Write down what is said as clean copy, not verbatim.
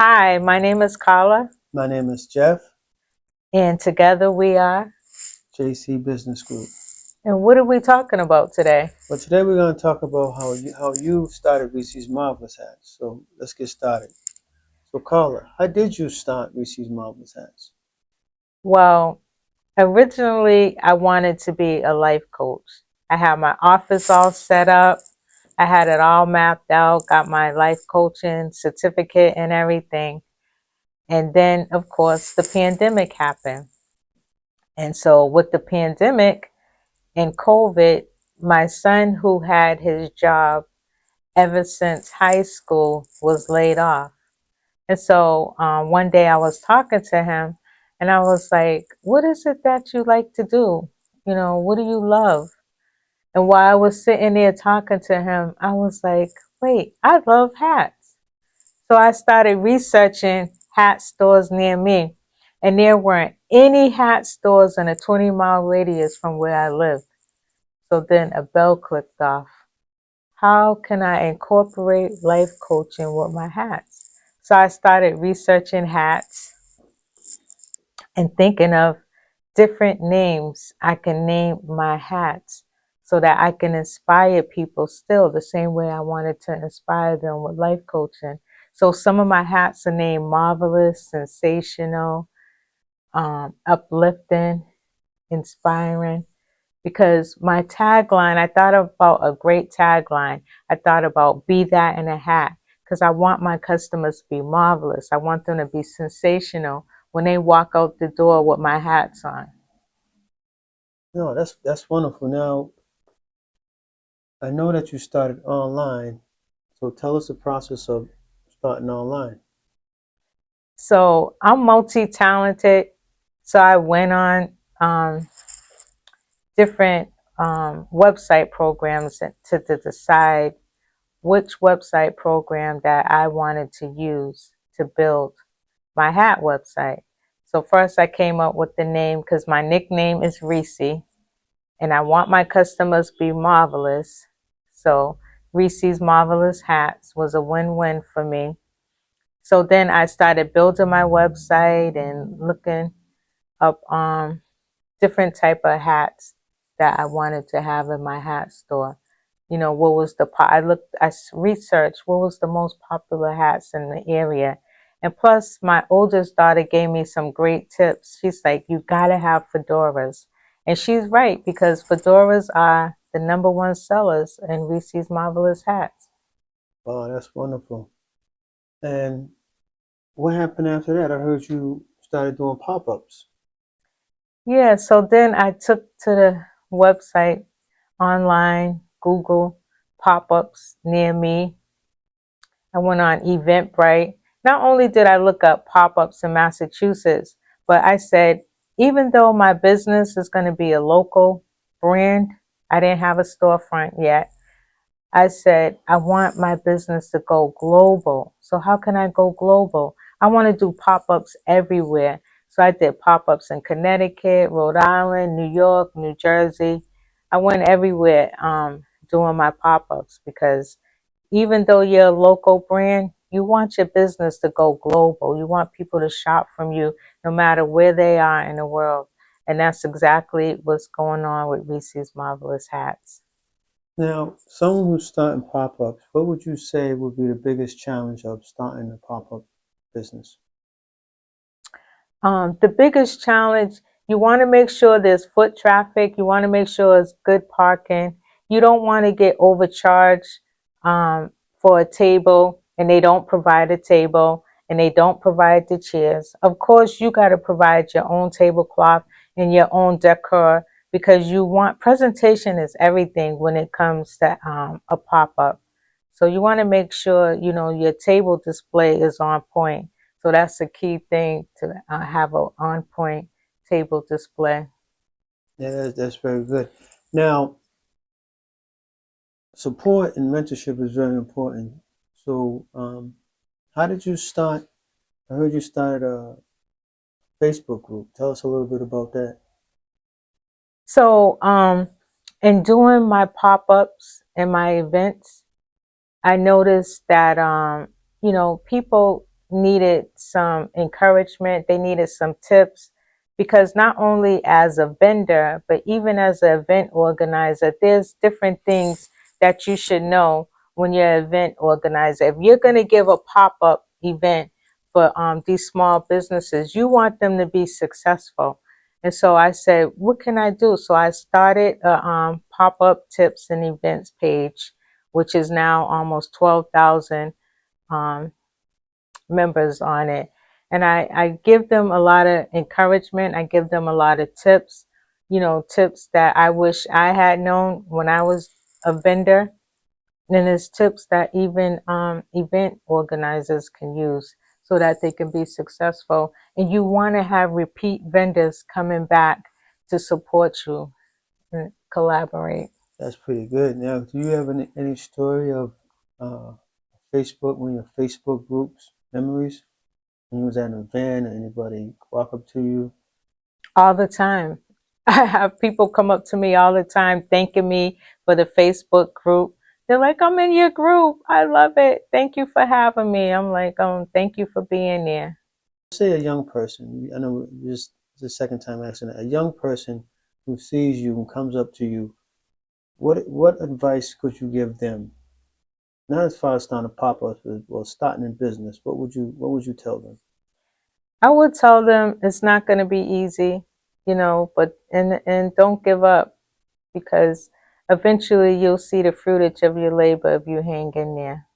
Hi, my name is Carla, My name is Jeff, and together we are. JC Business Group. And what are we talking about today? But today we're going to talk about how you started Reese's Marvelous Hats. So let's get started. So Carla, how did you start Reese's Marvelous Hats? Well, originally I wanted to be a life coach. I had my office all set up, I had it all mapped out, got my life coaching certificate and everything. And then, of course, the pandemic happened. And so, with the pandemic and COVID, my son, who had his job ever since high school, was laid off. And so one day I was talking to him and I was like, what is it that you like to do? What do you love? And while I was sitting there talking to him, I was like, wait, I love hats. So I started researching hat stores near me. And there weren't any hat stores in a 20-mile radius from where I lived. So then a bell clicked off. How can I incorporate life coaching with my hats? So I started researching hats and thinking of different names I can name my hats so that I can inspire people still the same way I wanted to inspire them with life coaching. So some of my hats are named Marvelous, Sensational, Uplifting, Inspiring. Because my tagline, I thought about a great tagline. I thought about be that in a hat because I want my customers to be marvelous. I want them to be sensational when they walk out the door with my hats on. No, that's wonderful. Now, I know that you started online. So tell us the process of starting online. So I'm multi-talented. So I went on um, different website programs to decide which website program that I wanted to use to build my hat website. So first I came up with the name because my nickname is Reese and I want my customers to be marvelous. So Reese's Marvelous Hats was a win-win for me. So then I started building my website and looking up different type of hats that I wanted to have in my hat store. What was I researched what was the most popular hats in the area. And plus, my oldest daughter gave me some great tips. She's like, you gotta have fedoras. And she's right, because fedoras are the #1 sellers in Reese's Marvelous Hats. Wow, that's wonderful. And what happened after that? I heard you started doing pop-ups. Yeah, so then I took to the website online, Google pop-ups near me. I went on Eventbrite. Not only did I look up pop-ups in Massachusetts, but I said, even though my business is going to be a local brand, I didn't have a storefront yet. I said, I want my business to go global. So how can I go global? I want to do pop-ups everywhere. So I did pop-ups in Connecticut, Rhode Island, New York, New Jersey. I went everywhere doing my pop-ups because even though you're a local brand, you want your business to go global. You want people to shop from you no matter where they are in the world. And that's exactly what's going on with Reese's Marvelous Hats. Now, someone who's starting pop-ups, what would you say would be the biggest challenge of starting a pop-up business? The biggest challenge, you want to make sure there's foot traffic. You want to make sure it's good parking. You don't want to get overcharged for a table and they don't provide a table and they don't provide the chairs. Of course, you got to provide your own tablecloth and your own decor because you want presentation is everything when it comes to a pop-up. So you want to make sure, your table display is on point. So that's a key thing to have an on point table display. Yeah, that's very good. Now, support and mentorship is very important. So, how did you start? I heard you started a Facebook group. Tell us a little bit about that. So in doing my pop-ups and my events, I noticed that people needed some encouragement. They needed some tips because not only as a vendor, but even as an event organizer, there's different things that you should know when you're an event organizer. If you're going to give a pop-up event for these small businesses, you want them to be successful. And so I said, what can I do? So I started a pop-up tips and events page, which is now almost 12,000 um, members on it. And I give them a lot of encouragement. I give them a lot of tips, tips that I wish I had known when I was a vendor. And there's tips that even event organizers can use so that they can be successful. And you want to have repeat vendors coming back to support you and collaborate. That's pretty good. Now, do you have any story of uh, Facebook, one of your Facebook groups memories? When you was at an event, or anybody walk up to you? All the time. I have people come up to me all the time thanking me for the Facebook group. They're like, I'm in your group. I love it. Thank you for having me. I'm like, thank you for being there. Say a young person. I know this is the second time asking that. A young person who sees you and comes up to you. What advice could you give them? Not as far as starting a pop-up, or starting in business. What would you tell them? I would tell them it's not going to be easy, but and don't give up because eventually you'll see the fruitage of your labor if you hang in there.